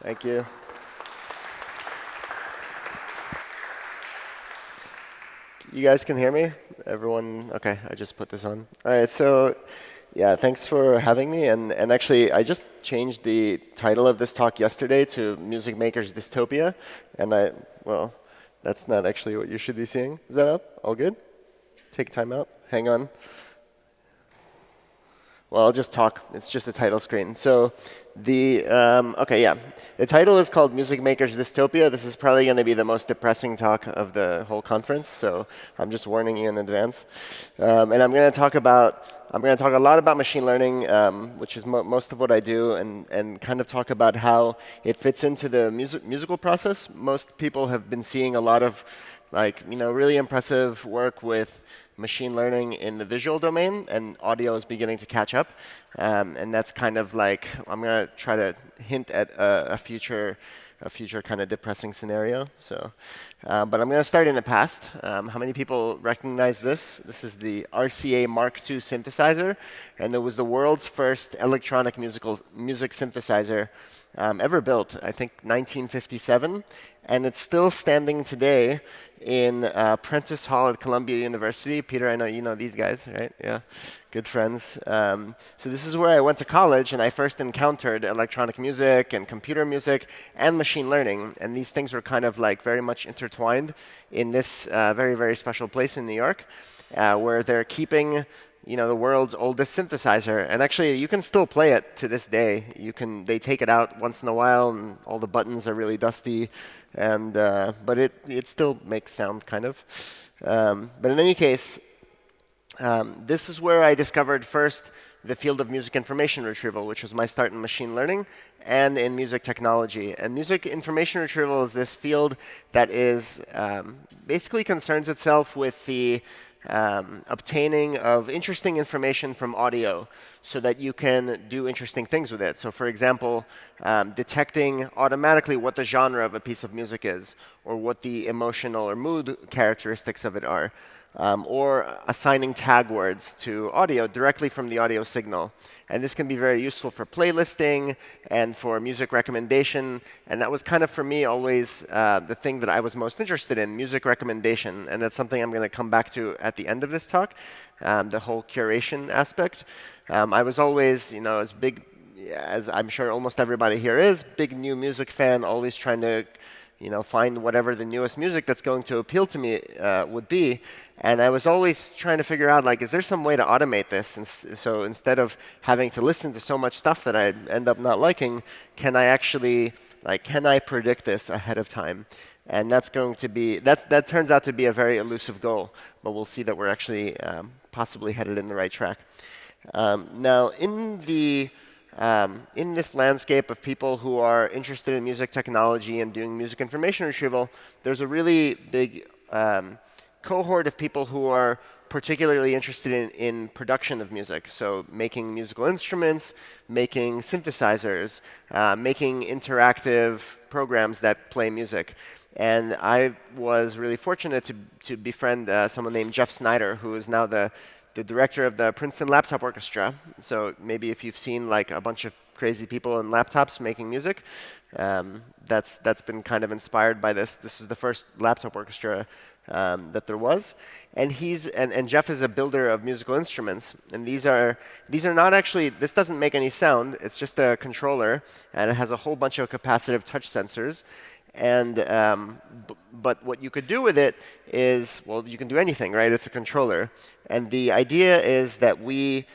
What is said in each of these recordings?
Thank you. You guys can hear me? Everyone? OK, I just put this on. All right, so yeah, thanks for having me. And actually, I just changed the title of this talk yesterday to MusicMakers Dystopia. And well, that's not actually what you should be seeing. Is that up? All good? Take time out. Hang on. Well, I'll just talk. It's just a title screen. So OK, yeah. The title is called MusicMakers Dystopia. This is probably going to be the most depressing talk of the whole conference, so I'm just warning you in advance. And I'm going to talk a lot about machine learning, which is most of what I do, and kind of talk about how it fits into the musical process. Most people have been seeing a lot of really impressive work with machine learning in the visual domain, and audio is beginning to catch up. And that's kind of like, I'm going to try to hint at a future kind of depressing scenario. So, but I'm going to start in the past. How many people recognize this? This is the Rca Mark II synthesizer, and it was the world's first electronic music synthesizer ever built, I think 1957, and it's still standing today in Prentice Hall at Columbia University. Peter, I know you know these guys, right? Yeah, good friends. So this is where I went to college, and I first encountered electronic music and computer music and machine learning. And these things were kind of like very much intertwined in this very, very special place in New York, where they're keeping the world's oldest synthesizer. And actually, you can still play it to this day. They take it out once in a while, and all the buttons are really dusty. But it still makes sound, kind of. But in any case, this is where I discovered first the field of music information retrieval, which was my start in machine learning and in music technology. And music information retrieval is this field that is basically concerns itself with the obtaining of interesting information from audio so that you can do interesting things with it. So for example, detecting automatically what the genre of a piece of music is, or what the emotional or mood characteristics of it are, or assigning tag words to audio directly from the audio signal. And this can be very useful for playlisting and for music recommendation. And that was kind of, for me, always the thing that I was most interested in, music recommendation. And that's something I'm going to come back to at the end of this talk, the whole curation aspect. I was always, as big, as I'm sure almost everybody here is, big new music fan, always trying to find whatever the newest music that's going to appeal to me would be. And I was always trying to figure out, is there some way to automate this? And so instead of having to listen to so much stuff that I end up not liking, can I actually, can I predict this ahead of time? And that turns out to be a very elusive goal. But we'll see that we're actually possibly headed in the right track. Now, in this landscape of people who are interested in music technology and doing music information retrieval, there's a really big cohort of people who are particularly interested in production of music. So making musical instruments, making synthesizers, making interactive programs that play music. And I was really fortunate to befriend someone named Jeff Snyder, who is now the director of the Princeton Laptop Orchestra. So maybe if you've seen a bunch of crazy people on laptops making music, that's been kind of inspired by this. This is the first laptop orchestra that there was. And Jeff is a builder of musical instruments. And these are not actually, this doesn't make any sound. It's just a controller, and it has a whole bunch of capacitive touch sensors. And but what you could do with it is, well, you can do anything, right? It's a controller. And the idea is that we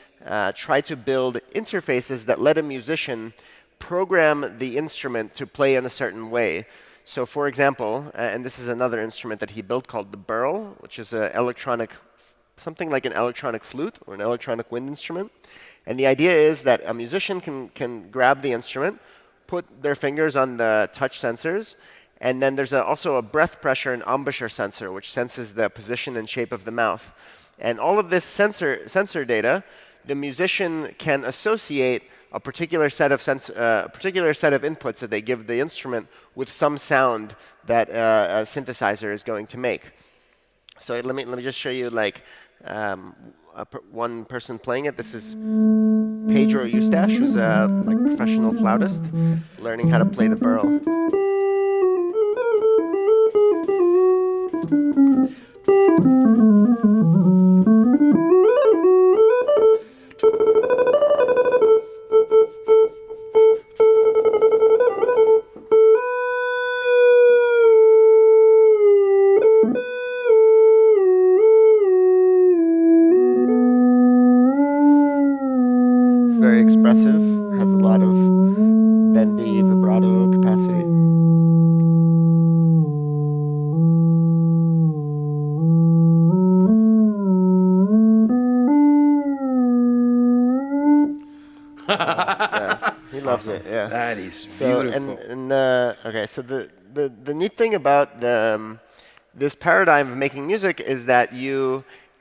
try to build interfaces that let a musician program the instrument to play in a certain way. So for example, and this is another instrument that he built called the burl, which is something like an electronic flute or an electronic wind instrument. And the idea is that a musician can grab the instrument, put their fingers on the touch sensors, and then there's also a breath pressure and embouchure sensor, which senses the position and shape of the mouth. And all of this sensor data, the musician can associate a particular set of inputs that they give the instrument with some sound that a synthesizer is going to make. So let me just show you one person playing it. This is Pedro Eustache, who's a professional flautist, learning how to play the burl. Very expressive, has a lot of bendy vibrato capacity. Yeah, he loves it. Yeah, that is beautiful. Okay, so the neat thing about this paradigm of making music is that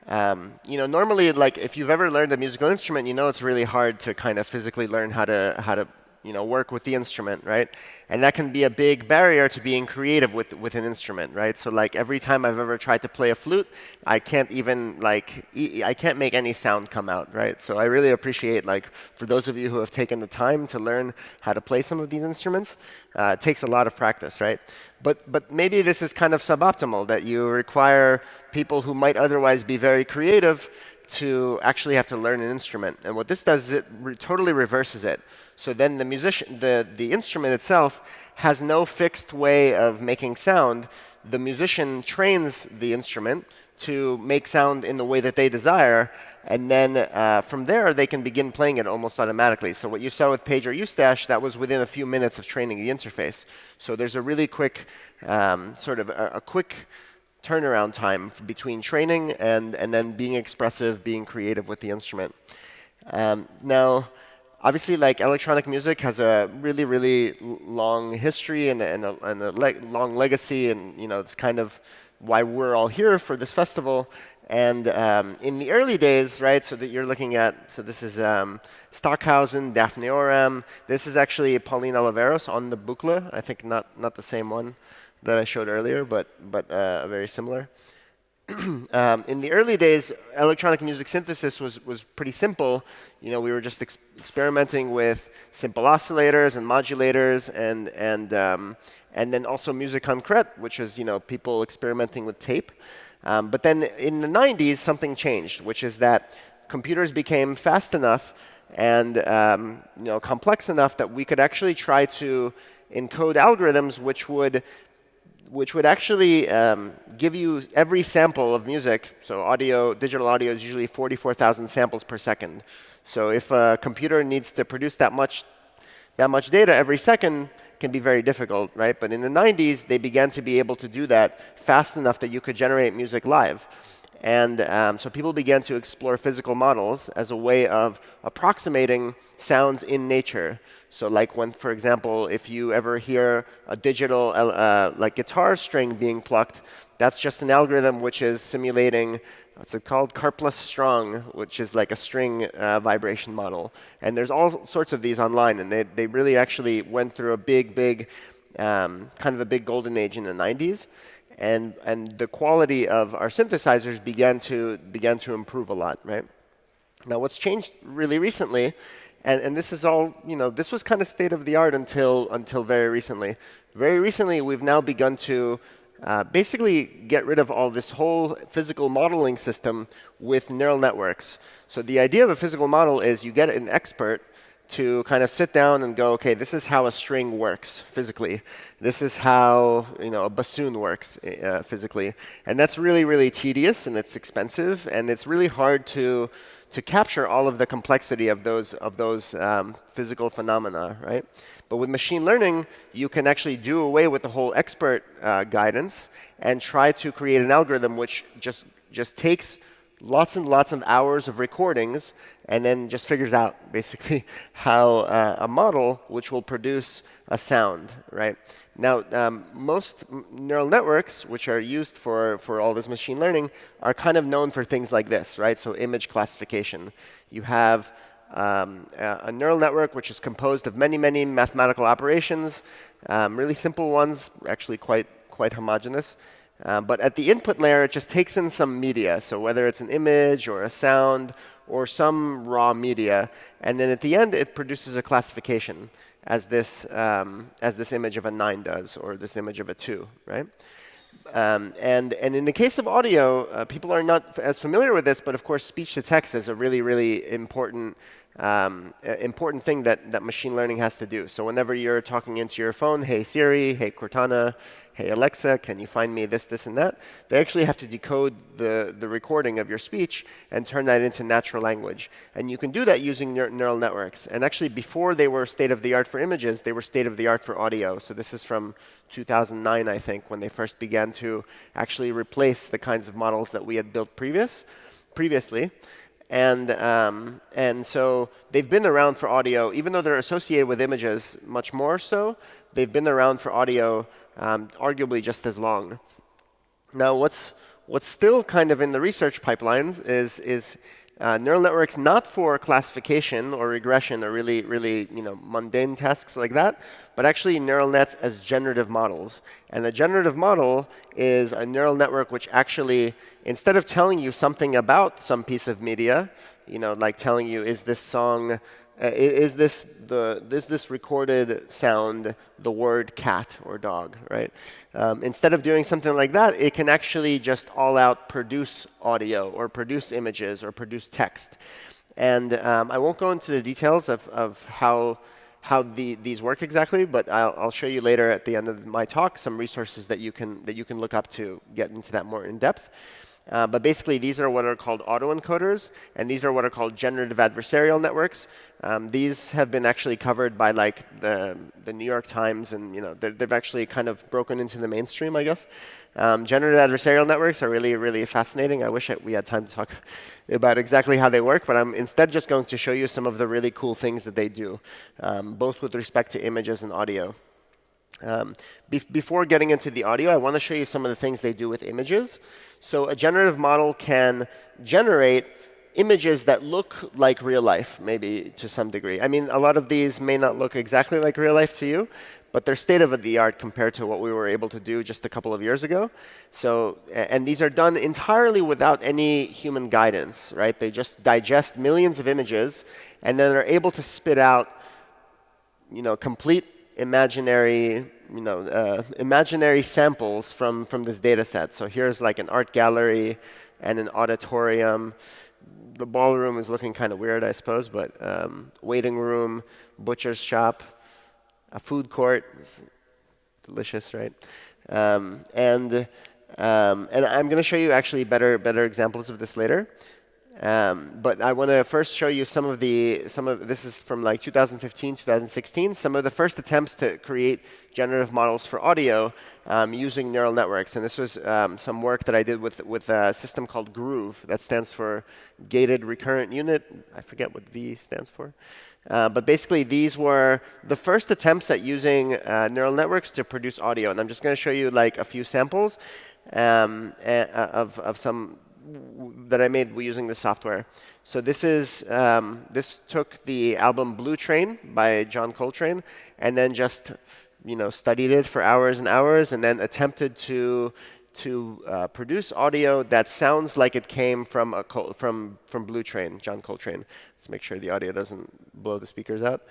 normally, like if you've ever learned a musical instrument, it's really hard to kind of physically learn how to work with the instrument, right? And that can be a big barrier to being creative with an instrument, right? So like every time I've ever tried to play a flute, I can't even I can't make any sound come out, right? So I really appreciate for those of you who have taken the time to learn how to play some of these instruments, it takes a lot of practice, right? But maybe this is kind of suboptimal, that you require people who might otherwise be very creative to actually have to learn an instrument. And what this does is it totally reverses it. So then the instrument itself has no fixed way of making sound. The musician trains the instrument to make sound in the way that they desire, and then from there they can begin playing it almost automatically. So what you saw with Pedro Eustache, that was within a few minutes of training the interface. So there's a really quick a quick turnaround time between training and then being expressive, being creative with the instrument. Now, obviously, electronic music has a really, really long history and a long legacy, and it's kind of why we're all here for this festival. And in the early days, right, so that you're looking at, so this is Stockhausen, Daphne Oram. This is actually Pauline Oliveros on the booklet. I think not the same one that I showed earlier, but very similar. In the early days, electronic music synthesis was pretty simple. We were just experimenting with simple oscillators and modulators, and then also musique concrète, which is people experimenting with tape. But then in the 90s, something changed, which is that computers became fast enough and complex enough that we could actually try to encode algorithms which would actually give you every sample of music. So digital audio is usually 44,000 samples per second. So if a computer needs to produce that much data every second, it can be very difficult, right? But in the 90s, they began to be able to do that fast enough that you could generate music live. And so people began to explore physical models as a way of approximating sounds in nature. So when, for example, if you ever hear a digital guitar string being plucked, that's just an algorithm which is simulating, what's it called? Karplus strong, which is like a string vibration model. And there's all sorts of these online, and they really actually went through a big kind of a big golden age in the 90s. And the quality of our synthesizers began to improve a lot, right? Now, what's changed really recently, and this is all, this was kind of state of the art until very recently. Very recently, we've now begun to basically get rid of all this whole physical modeling system with neural networks. So the idea of a physical model is you get an expert to kind of sit down and go, okay, this is how a string works physically. This is how a bassoon works physically. And that's really, really tedious, and it's expensive, and it's really hard to capture all of the complexity of those physical phenomena, right? But with machine learning, you can actually do away with the whole expert guidance and try to create an algorithm which just takes lots and lots of hours of recordings and then just figures out basically how a model which will produce a sound, right? Now, most neural networks which are used for all this machine learning are kind of known for things like this, right? So image classification. You have a neural network which is composed of many mathematical operations, really simple ones, actually quite homogeneous. But at the input layer, it just takes in some media. So whether it's an image or a sound or some raw media, and then at the end, it produces a classification as this image of a 9 does, or this image of a 2, right? And in the case of audio, people are not as familiar with this, but of course, speech to text is a really, really important thing that machine learning has to do. So whenever you're talking into your phone, hey Siri, hey Cortana, hey Alexa, can you find me this, this, and that? They actually have to decode the recording of your speech and turn that into natural language. And you can do that using neural networks. And actually, before they were state-of-the-art for images, they were state-of-the-art for audio. So this is from 2009, I think, when they first began to actually replace the kinds of models that we had built previously. And so they've been around for audio, even though they're associated with images much more so, they've been around for audio arguably just as long. Now, what's still kind of in the research pipelines is neural networks not for classification or regression or really mundane tasks like that, but actually neural nets as generative models. And a generative model is a neural network which actually, instead of telling you something about some piece of media, like telling you, is this song, is this recorded sound the word cat or dog, right? Instead of doing something like that, it can actually just all out produce audio or produce images or produce text. And I won't go into the details of how these work exactly, but I'll show you later at the end of my talk some resources that you can look up to get into that more in depth. But basically, these are what are called autoencoders, and these are what are called generative adversarial networks. These have been actually covered by like the New York Times, and they've actually kind of broken into the mainstream, I guess. Generative adversarial networks are really, really fascinating. I wish we had time to talk about exactly how they work, but I'm instead just going to show you some of the really cool things that they do, both with respect to images and audio. Before getting into the audio, I want to show you some of the things they do with images. So a generative model can generate images that look like real life, maybe to some degree. I mean, a lot of these may not look exactly like real life to you, but they're state-of-the-art compared to what we were able to do just a couple of years ago. So, and these are done entirely without any human guidance, right? They just digest millions of images, and then are able to spit out, complete imaginary samples from this data set. So here's like an art gallery and an auditorium. The ballroom is looking kind of weird, I suppose, but waiting room, butcher's shop, a food court. It's delicious, right? And I'm going to show you actually better examples of this later. But I want to first show you some of this is from like 2015, 2016, some of the first attempts to create generative models for audio using neural networks. And this was some work that I did with a system called Groove. That stands for Gated Recurrent Unit. I forget what V stands for. But basically, these were the first attempts at using neural networks to produce audio. And I'm just going to show you like a few samples of some that I made using this software. So this took the album Blue Train by John Coltrane, and then just studied it for hours and hours, and then attempted to produce audio that sounds like it came from Blue Train, John Coltrane. Let's make sure the audio doesn't blow the speakers out.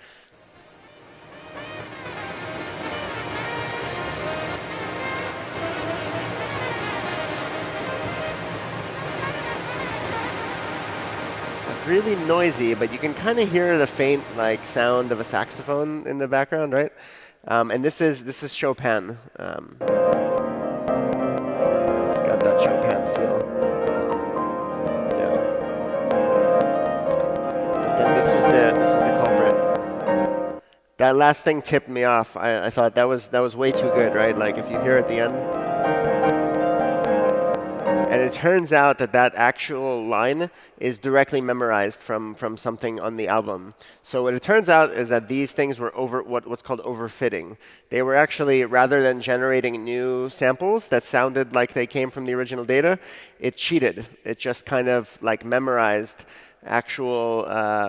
Really noisy, but you can kind of hear the faint sound of a saxophone in the background, right? And this is Chopin. It's got that Chopin feel. Yeah. But then this is the culprit. That last thing tipped me off. I thought that was way too good, right? Like if you hear at the end. And it turns out that actual line is directly memorized from something on the album. So what it turns out is that these things were what's called overfitting. They were actually, rather than generating new samples that sounded like they came from the original data, it cheated. It just kind of memorized actual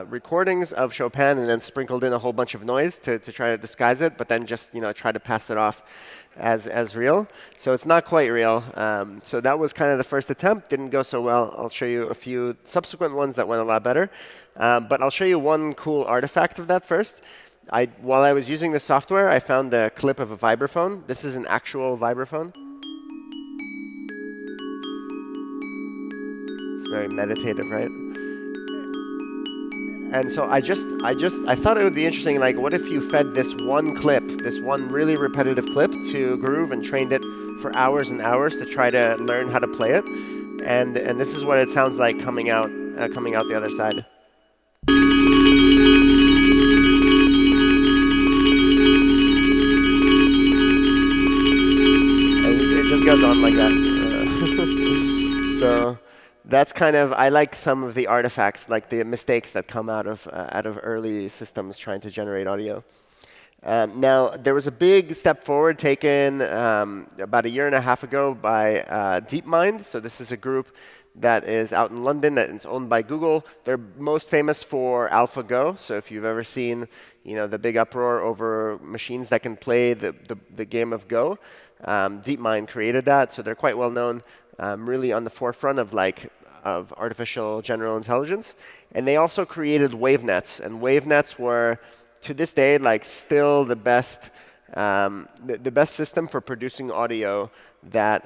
recordings of Chopin and then sprinkled in a whole bunch of noise to try to disguise it, but then just try to pass it off as real. So it's not quite real. So that was kind of the first attempt. Didn't go so well. I'll show you a few subsequent ones that went a lot better. But I'll show you one cool artifact of that first. While I was using the software, I found a clip of a vibraphone. This is an actual vibraphone. It's very meditative, right? And so I thought it would be interesting, like, what if you fed this one clip, this one really repetitive clip to Groove and trained it for hours and hours to try to learn how to play it. And this is what it sounds like coming out the other side. And it just goes on like that. So that's kind of, I like some of the artifacts, like the mistakes that come out of early systems trying to generate audio. Now, there was a big step forward taken about 1.5 years ago by DeepMind. So this is a group that is out in London that is owned by Google. They're most famous for AlphaGo. So if you've ever seen the big uproar over machines that can play the game of Go, DeepMind created that. So they're quite well known. Really on the forefront of artificial general intelligence. And they also created wavenets. And wavenets were, to this day, still the best system for producing audio that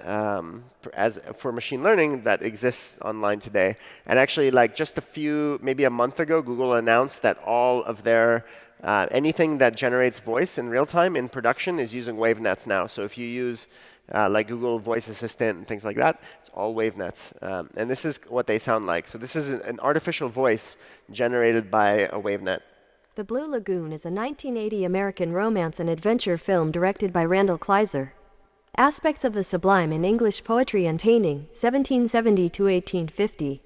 for machine learning that exists online today. And actually, just maybe a month ago, Google announced that all of their anything that generates voice in real time in production is using wavenets now. So if you use like Google Voice Assistant and things like that, it's all wavenets. And this is what they sound like. So this is an artificial voice generated by a wavenet. The Blue Lagoon is a 1980 American romance and adventure film directed by Randall Kleiser. Aspects of the sublime in English poetry and painting, 1770 to 1850.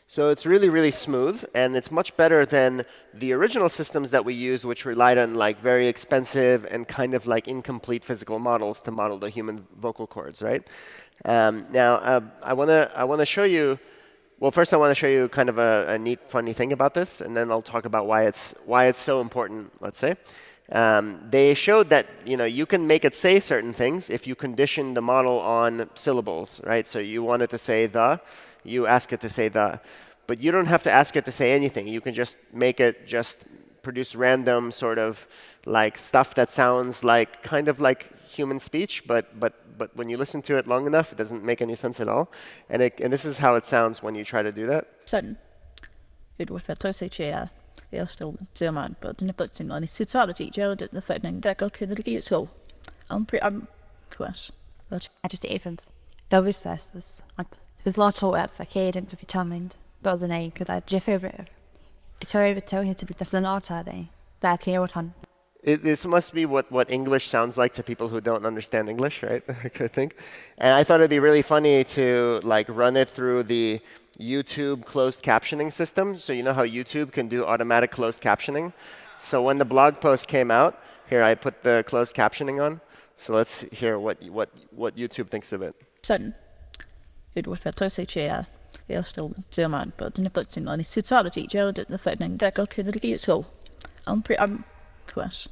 So it's really, really smooth, and it's much better than the original systems that we used, which relied on very expensive and kind of incomplete physical models to model the human vocal cords, right? Now, I want to show you. Well, first I want to show you kind of a neat, funny thing about this, and then I'll talk about why it's so important. Let's say they showed that you can make it say certain things if you condition the model on syllables, right? So you want it to say the. You ask it to say the. But you don't have to ask it to say anything. You can just make it just produce random sort of stuff that sounds kind of like human speech, but when you listen to it long enough, it doesn't make any sense at all. And this is how it sounds when you try to do that. Sådan. Et workstation er still German, but den er til noget citat i den forfatning der godt kan det give så. I'm cross. Just even. There was this. There's lots of advocating to be determined, but the name could I Jeff over. It's over to him to be the not day. That here what on. This must be what English sounds like to people who don't understand English, right? I think. And I thought it'd be really funny to run it through the YouTube closed captioning system. So you know how YouTube can do automatic closed captioning? So when the blog post came out, here I put the closed captioning on. So let's hear what YouTube thinks of it. Sådan. Et workstation er still German, but den er til noget citat i den forfatning der godt kan det give så. I'm cross.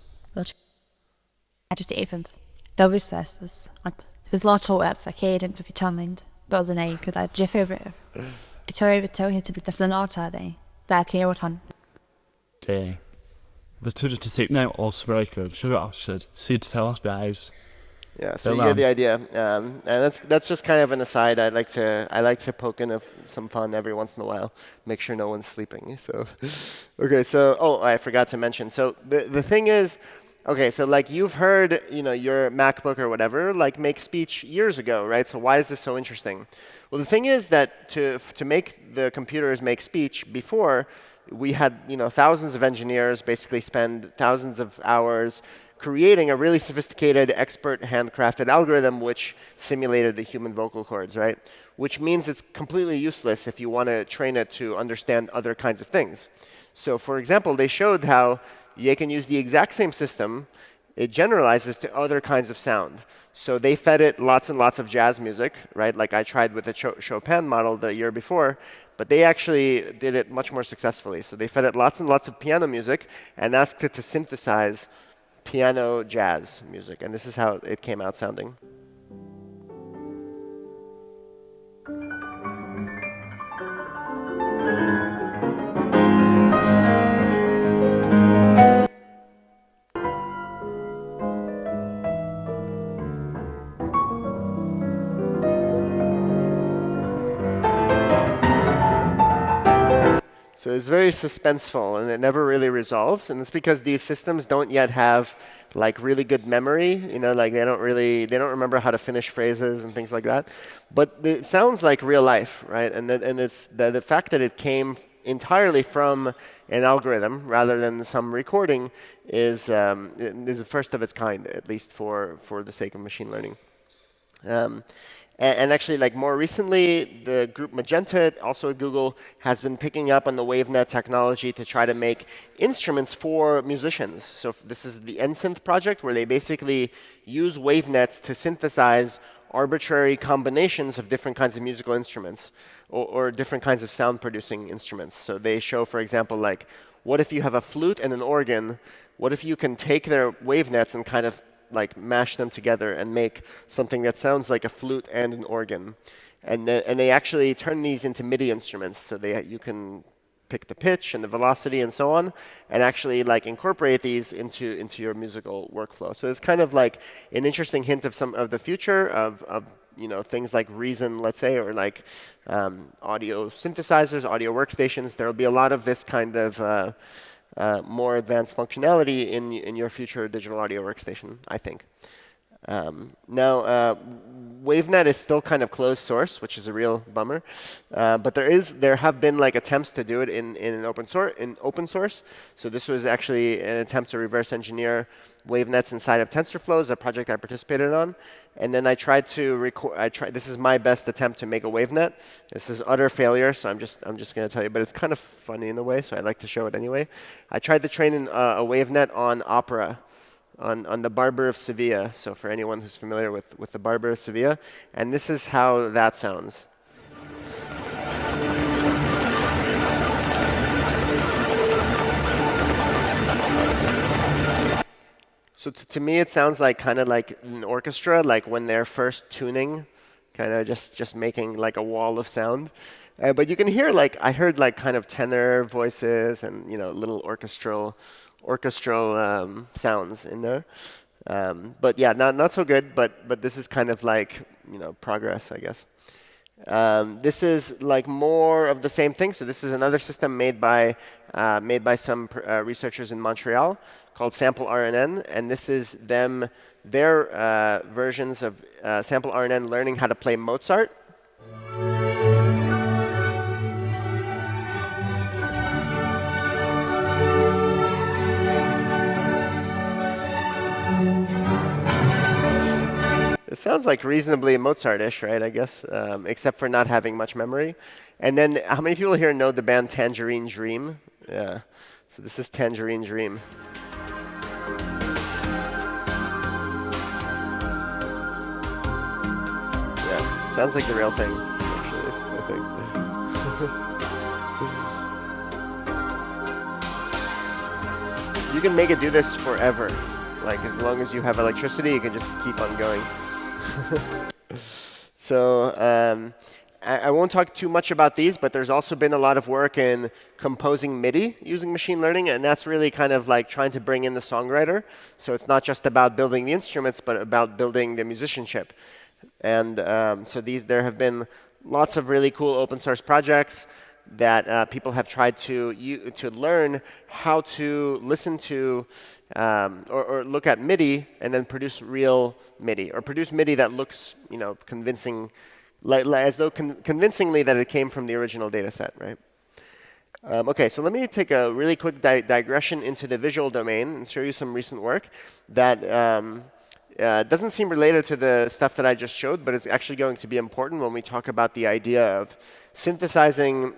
Just even. There was this. There's lots of advocating to be determined, but the name could I Jeff over. It's over to him to be the not day. That here what on. Day. The two to take now also very good. Sure, I should see to tell us guys. Yeah, so you get the idea, and that's just kind of an aside. I like to poke in some fun every once in a while, make sure no one's sleeping. So, okay, so I forgot to mention. So the thing is, okay, so you've heard your MacBook or whatever make speech years ago, right? So why is this so interesting? Well, the thing is that to make the computers make speech before, we had thousands of engineers basically spend thousands of hours creating a really sophisticated, expert, handcrafted algorithm which simulated the human vocal cords, right? Which means it's completely useless if you want to train it to understand other kinds of things. So for example, they showed how you can use the exact same system. It generalizes to other kinds of sound. So they fed it lots and lots of jazz music, right? Like I tried with the Chopin model the year before. but they actually did it much more successfully. So they fed it lots and lots of piano music and asked it to synthesize piano jazz music. And this is how it came out sounding. So it's very suspenseful, and it never really resolves. And it's because these systems don't yet have like really good memory. Like they don't remember how to finish phrases and things like that. But it sounds like real life, right? And it's the fact that it came entirely from an algorithm rather than some recording is a first of its kind, at least for the sake of machine learning. And actually, like more recently, the group Magenta, also at Google, has been picking up on the WaveNet technology to try to make instruments for musicians. So this is the NSynth project, where they basically use WaveNets to synthesize arbitrary combinations of different kinds of musical instruments or different kinds of sound-producing instruments. So they show, for example, like, what if you have a flute and an organ? What if you can take their WaveNets and kind of like mash them together and make something that sounds like a flute and an organ, and they actually turn these into MIDI instruments, so you can pick the pitch and the velocity and so on, and actually like incorporate these into your musical workflow. So it's kind of like an interesting hint of some of the future of things like Reason, let's say, or like audio synthesizers, audio workstations. There will be a lot of this kind of more advanced functionality in your future digital audio workstation, I think. Now, WaveNet is still kind of closed source, which is a real bummer. But there have been like attempts to do it in open source. So this was actually an attempt to reverse engineer WaveNets inside of TensorFlow, a project I participated on. And then I tried to record. This is my best attempt to make a WaveNet. This is utter failure, so I'm just going to tell you. But it's kind of funny in a way, so I like to show it anyway. I tried to train a WaveNet on Opera, on the Barber of Sevilla. So for anyone who's familiar with the Barber of Sevilla, and this is how that sounds. So to me, it sounds like kind of like an orchestra, like when they're first tuning, kind of just making like a wall of sound. But you can hear like, I heard like kind of tenor voices and little orchestral sounds in there. But yeah, not so good. But this is kind of like progress, I guess. This is like more of the same thing. So this is another system made by some researchers in Montreal called Sample RNN, and this is their versions of Sample RNN learning how to play Mozart. It sounds like reasonably Mozart-ish, right, I guess, except for not having much memory. And then how many people here know the band Tangerine Dream? Yeah, so this is Tangerine Dream. Yeah, sounds like the real thing, actually, I think. You can make it do this forever. Like, as long as you have electricity, you can just keep on going. So I won't talk too much about these, but there's also been a lot of work in composing MIDI using machine learning, and that's really kind of like trying to bring in the songwriter. So it's not just about building the instruments, but about building the musicianship. And so there have been lots of really cool open source projects that people have tried to learn how to listen to or look at MIDI and then produce real MIDI, or produce MIDI that looks, convincing, as though convincingly that it came from the original data set, right? Okay, so let me take a really quick digression into the visual domain and show you some recent work that doesn't seem related to the stuff that I just showed, but is actually going to be important when we talk about the idea of synthesizing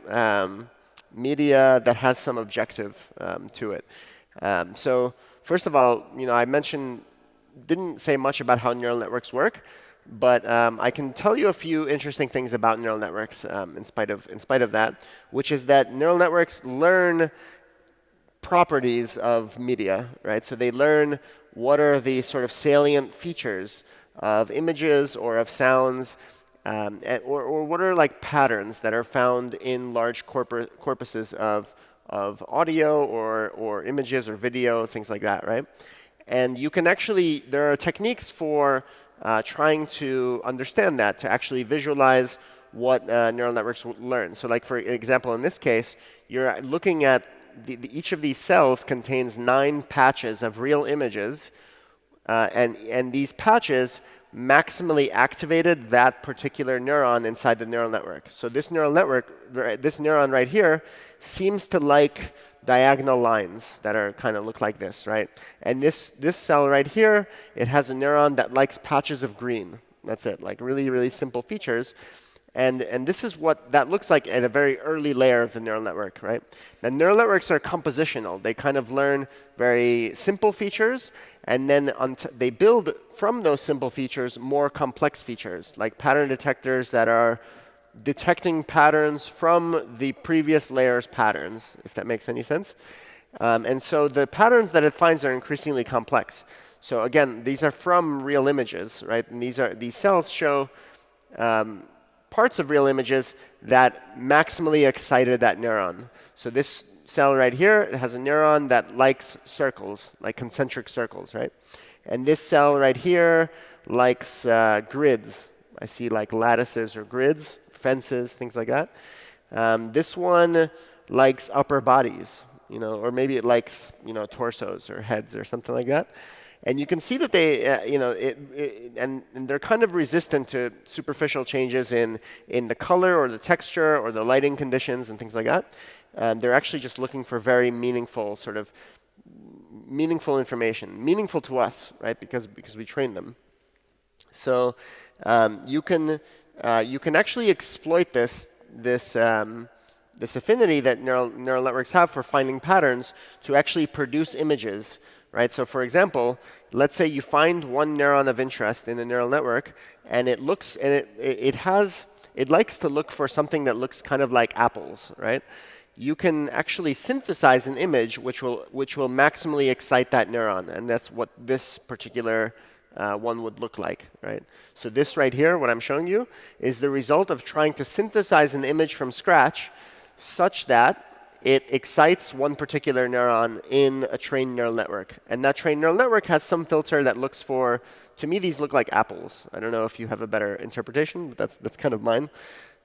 media that has some objective to it. So first of all, I didn't say much about how neural networks work, But I can tell you a few interesting things about neural networks in spite of that, which is that neural networks learn properties of media, right? So they learn what are the sort of salient features of images or of sounds, or what are like patterns that are found in large corpuses of audio or images or video, things like that, right? And you can actually, there are techniques for trying to understand that, to actually visualize what neural networks learn. So like for example, in this case, you're looking at each of these cells contains 9 patches of real images, and these patches maximally activated that particular neuron inside the neural network. So this neural network, this neuron right here, seems to like diagonal lines that are kind of look like this, right? And this cell right here, it has a neuron that likes patches of green. That's it, like really, really simple features. And this is what that looks like at a very early layer of the neural network, right? Now, neural networks are compositional. They kind of learn very simple features, and then they build from those simple features more complex features, like pattern detectors that are detecting patterns from the previous layer's patterns, if that makes any sense. And so the patterns that it finds are increasingly complex. So again, these are from real images, right? And these cells show parts of real images that maximally excited that neuron. So this cell right here, it has a neuron that likes circles, like concentric circles, right? And this cell right here likes grids. I see like lattices or grids, fences, things like that. This one likes upper bodies, or maybe it likes, torsos or heads or something like that. And you can see that they, and they're kind of resistant to superficial changes in the color or the texture or the lighting conditions and things like that. They're actually just looking for very meaningful information, meaningful to us, right? Because we train them. So you can actually exploit this affinity that neural networks have for finding patterns to actually produce images. Right? So for example, let's say you find one neuron of interest in a neural network, and it looks and it likes to look for something that looks kind of like apples, right? You can actually synthesize an image which will maximally excite that neuron, and that's what this particular one would look like, right? So this right here, what I'm showing you, is the result of trying to synthesize an image from scratch such that it excites one particular neuron in a trained neural network. And that trained neural network has some filter that looks for, to me, these look like apples. I don't know if you have a better interpretation, but that's kind of mine.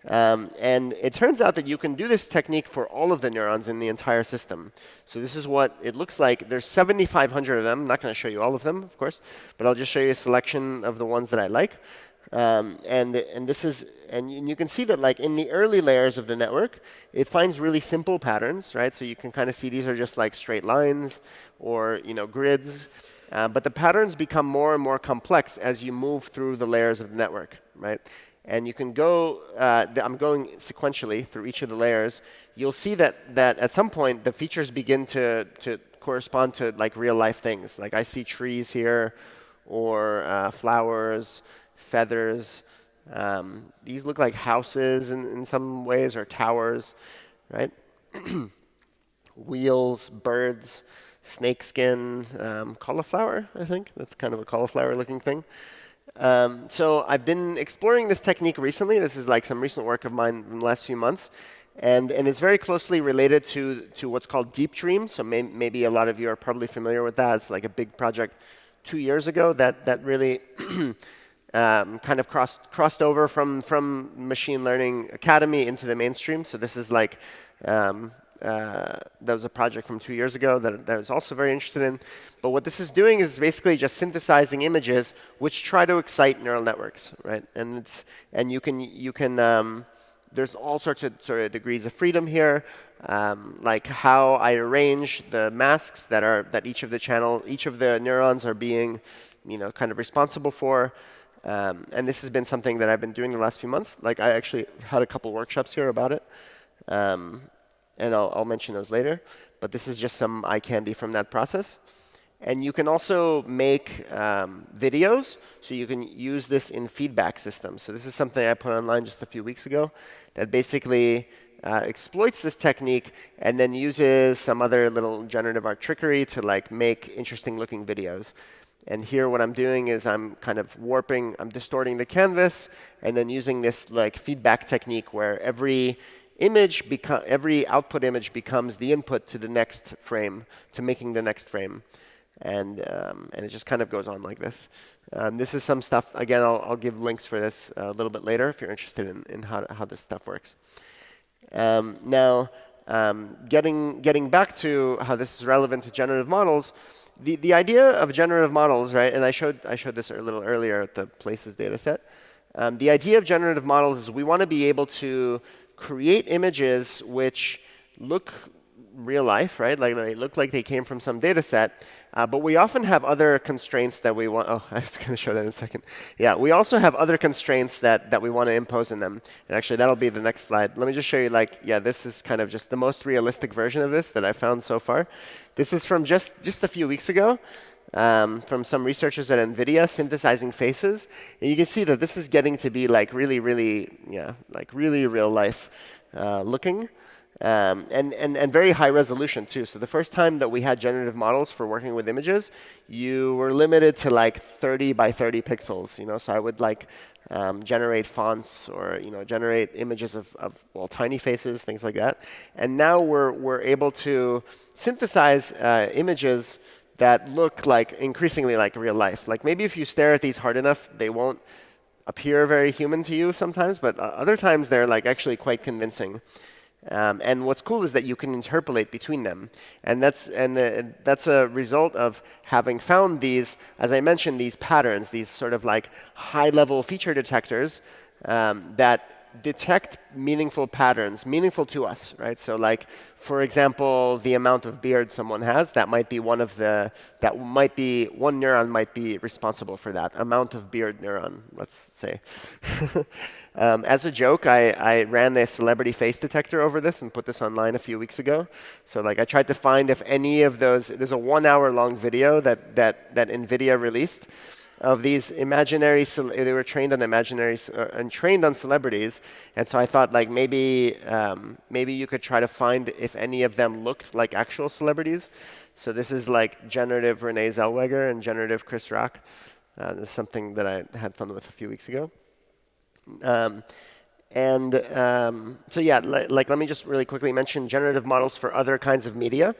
And it turns out that you can do this technique for all of the neurons in the entire system. So this is what it looks like. There's 7,500 of them. I'm not going to show you all of them, of course, but I'll just show you a selection of the ones that I like. And you can see that like in the early layers of the network, it finds really simple patterns, right? So you can kind of see these are just like straight lines or grids. But the patterns become more and more complex as you move through the layers of the network, right? And you can go, I'm going sequentially through each of the layers. You'll see that at some point the features begin to correspond to like real life things. Like I see trees here, or flowers, feathers. These look like houses in some ways, or towers, right? Wheels, birds, snakeskin, cauliflower, I think. That's kind of a cauliflower-looking thing. So I've been exploring this technique recently. This is like some recent work of mine in the last few months. And it's very closely related to what's called deep dreams. So maybe a lot of you are probably familiar with that. It's like a big project 2 years ago that really kind of crossed over from Machine Learning Academy into the mainstream. So this is like, that was a project from 2 years ago that I was also very interested in. But what this is doing is basically just synthesizing images which try to excite neural networks, right? And you can there's all sorts of sort of degrees of freedom here, like how I arrange the masks that each of the neurons are being, kind of responsible for. And this has been something that I've been doing the last few months. Like I actually had a couple workshops here about it. And I'll mention those later. But this is just some eye candy from that process. And you can also make videos, so you can use this in feedback systems. So this is something I put online just a few weeks ago that basically exploits this technique and then uses some other little generative art trickery to like make interesting looking videos. And here what I'm doing is I'm kind of warping, I'm distorting the canvas, and then using this like feedback technique where every output image becomes the input to the next frame, to making the next frame. And it just kind of goes on like this. This is some stuff, again, I'll give links for this a little bit later if you're interested in how this stuff works. Now, getting back to how this is relevant to generative models, the idea of generative models, right, and I showed this a little earlier at the Places dataset. The idea of generative models is we want to be able to create images which look real life, right? Like they look like they came from some data set, but we often have other constraints that we want. Oh, I was going to show that in a second. Yeah, we also have other constraints that we want to impose in them. And actually, that'll be the next slide. Let me just show you, like, yeah, this is kind of just the most realistic version of this that I found so far. This is from just a few weeks ago, from some researchers at NVIDIA synthesizing faces. And you can see that this is getting to be like really real life looking. And very high resolution too. So the first time that we had generative models for working with images, you were limited to like 30 by 30 pixels. So I would like generate fonts or generate images of tiny faces, things like that. And now we're able to synthesize images that look like increasingly like real life. Like maybe if you stare at these hard enough, they won't appear very human to you sometimes, but other times they're like actually quite convincing. And what's cool is that you can interpolate between them. And that's a result of having found these, as I mentioned, these patterns, these sort of like high-level feature detectors that detect meaningful patterns, meaningful to us, right? So like, for example, the amount of beard someone has, that might be one neuron might be responsible for that, amount of beard neuron, let's say. As a joke, I ran a celebrity face detector over this and put this online a few weeks ago. So like I tried to find if any of those, there's a 1 hour long video that NVIDIA released of these imaginary, they were trained on and trained on celebrities. And so I thought like maybe you could try to find if any of them looked like actual celebrities. So this is like generative Renee Zellweger and generative Chris Rock. This is something that I had fun with a few weeks ago. So yeah, like let me just really quickly mention generative models for other kinds of media.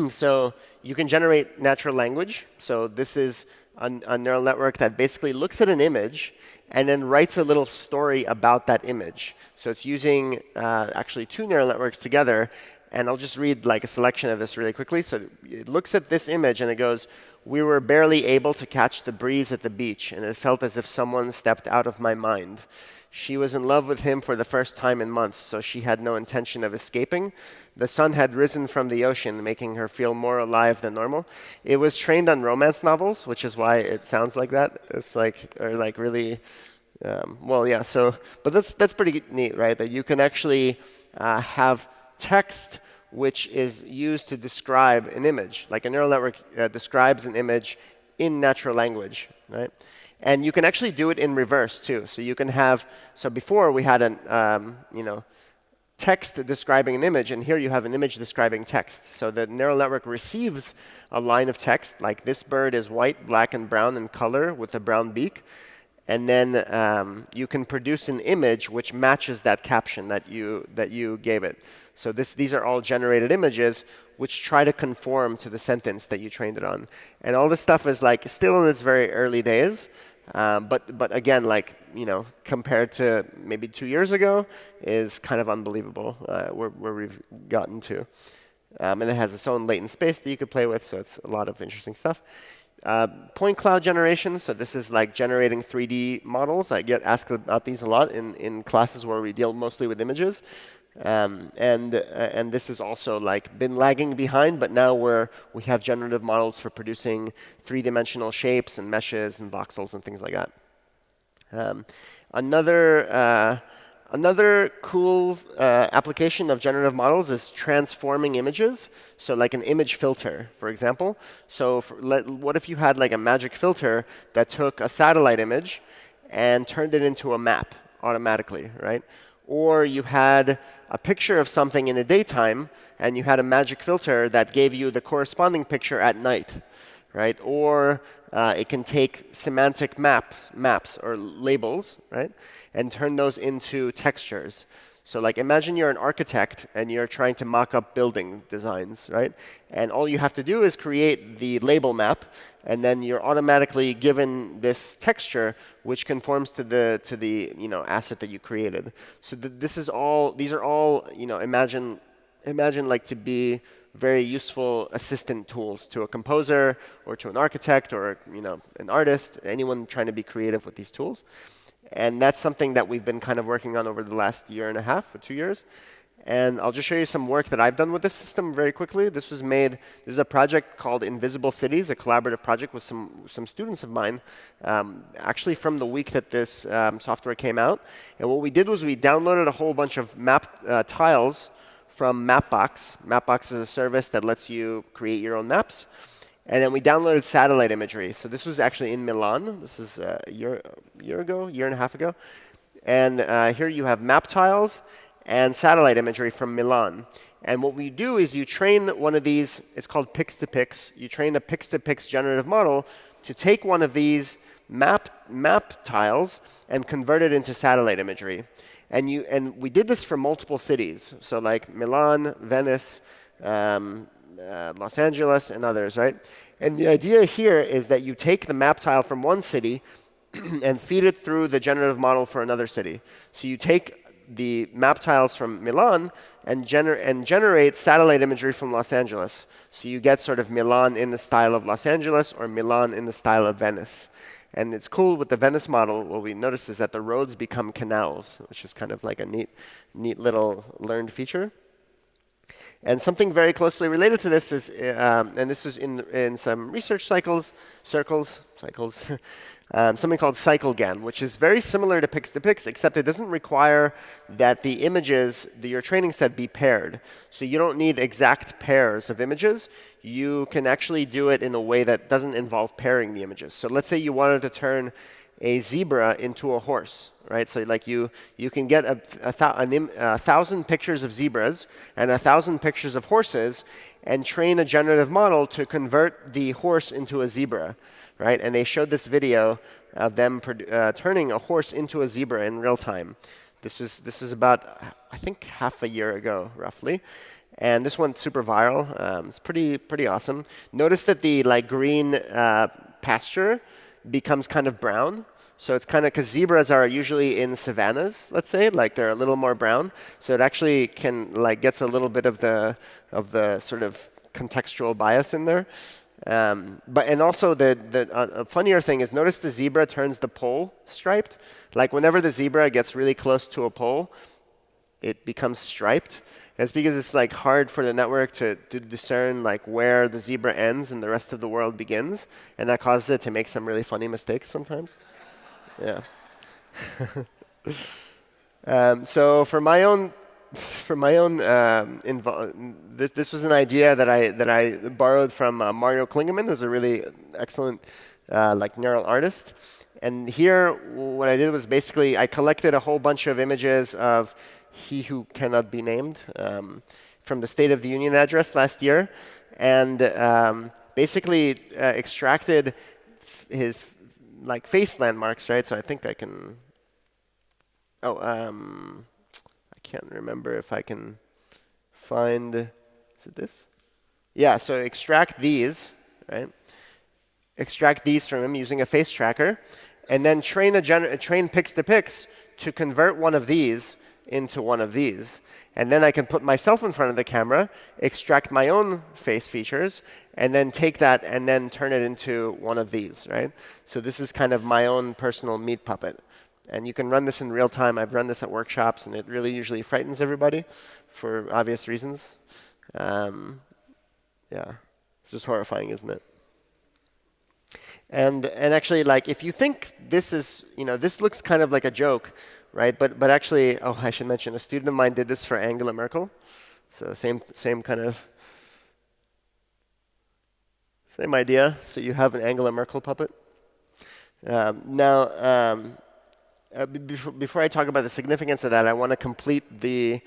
So you can generate natural language. So this is a neural network that basically looks at an image and then writes a little story about that image. So it's using actually two neural networks together. And I'll just read like a selection of this really quickly. So it looks at this image and it goes, "We were barely able to catch the breeze at the beach, and it felt as if someone stepped out of my mind. She was in love with him for the first time in months, so she had no intention of escaping. The sun had risen from the ocean, making her feel more alive than normal." It was trained on romance novels, which is why it sounds like that. It's like, or like really, well, yeah. So, but that's pretty neat, right? That you can actually have text which is used to describe an image. Like a neural network describes an image in natural language, right? And you can actually do it in reverse too. So you can have, so before we had an, text describing an image, and here you have an image describing text. So the neural network receives a line of text, like this bird is white, black, and brown in color with a brown beak. And then you can produce an image which matches that caption that you gave it. So these are all generated images which try to conform to the sentence that you trained it on. And all this stuff is like still in its very early days. But again, like, compared to maybe 2 years ago, is kind of unbelievable where we've gotten to. And it has its own latent space that you could play with, so it's a lot of interesting stuff. Point cloud generation, so this is like generating 3D models. I get asked about these a lot in classes where we deal mostly with images. And this has also like been lagging behind, but now we have generative models for producing three-dimensional shapes and meshes and voxels and things like that. Another cool application of generative models is transforming images. So like an image filter, for example. So what if you had like a magic filter that took a satellite image and turned it into a map automatically, right? Or you had a picture of something in the daytime, and you had a magic filter that gave you the corresponding picture at night, right? Or it can take semantic maps or labels, right, and turn those into textures. So like imagine you're an architect and you're trying to mock up building designs, right? And all you have to do is create the label map, and then you're automatically given this texture which conforms to the asset that you created. So these are all imagine like to be very useful assistant tools to a composer or to an architect or an artist, anyone trying to be creative with these tools. And that's something that we've been kind of working on over the last year and a half or 2 years. And I'll just show you some work that I've done with this system very quickly. This is a project called Invisible Cities, a collaborative project with some students of mine, actually from the week that this software came out. And what we did was we downloaded a whole bunch of map tiles from Mapbox. Mapbox is a service that lets you create your own maps. And then we downloaded satellite imagery. So this was actually in Milan. This is a year and a half ago. And here you have map tiles and satellite imagery from Milan. And what we do is you train one of these. It's called Pix2Pix. You train a Pix2Pix generative model to take one of these map tiles and convert it into satellite imagery. And we did this for multiple cities. So like Milan, Venice, Los Angeles, and others, right? And the idea here is that you take the map tile from one city and feed it through the generative model for another city. So you take the map tiles from Milan and generate satellite imagery from Los Angeles. So you get sort of Milan in the style of Los Angeles or Milan in the style of Venice. And it's cool with the Venice model, what we noticed is that the roads become canals, which is kind of like a neat little learned feature. And something very closely related to this is, and this is in some research circles, something called CycleGAN, which is very similar to Pix2Pix, except it doesn't require that the images that your training set be paired. So you don't need exact pairs of images. You can actually do it in a way that doesn't involve pairing the images. So let's say you wanted to turn a zebra into a horse, right? So like you can get a 1,000 pictures of zebras and 1,000 pictures of horses and train a generative model to convert the horse into a zebra, right? And they showed this video of them turning a horse into a zebra in real time. This is about, I think, half a year ago, roughly. And this went super viral. It's pretty awesome. Notice that the green pasture becomes kind of brown. So it's kind of, because zebras are usually in savannas, let's say, like they're a little more brown. So it actually gets a little bit of the sort of contextual bias in there. And also a funnier thing is, notice the zebra turns the pole striped. Like whenever the zebra gets really close to a pole, it becomes striped. It's because it's hard for the network to discern where the zebra ends and the rest of the world begins, and that causes it to make some really funny mistakes sometimes. Yeah. So for my own this was an idea that I borrowed from Mario Klingemann, who's a really excellent neural artist. And here, what I did was basically I collected a whole bunch of images of he who cannot be named from the State of the Union address last year, and basically extracted his face landmarks, right? So I think I can. I can't remember if I can find. Is it this? Yeah. So extract these, right? Extract these from him using a face tracker, and then train Pix2Pix to convert one of these into one of these. And then I can put myself in front of the camera, extract my own face features, and then take that and then turn it into one of these, right? So this is kind of my own personal meat puppet. And you can run this in real time. I've run this at workshops, and it really usually frightens everybody for obvious reasons. Yeah, it's just horrifying, isn't it? And actually, if you think this is, this looks kind of like a joke, right? But actually, oh, I should mention, a student of mine did this for Angela Merkel. So same kind of same idea. So you have an Angela Merkel puppet. Before I talk about the significance of that, I want to complete the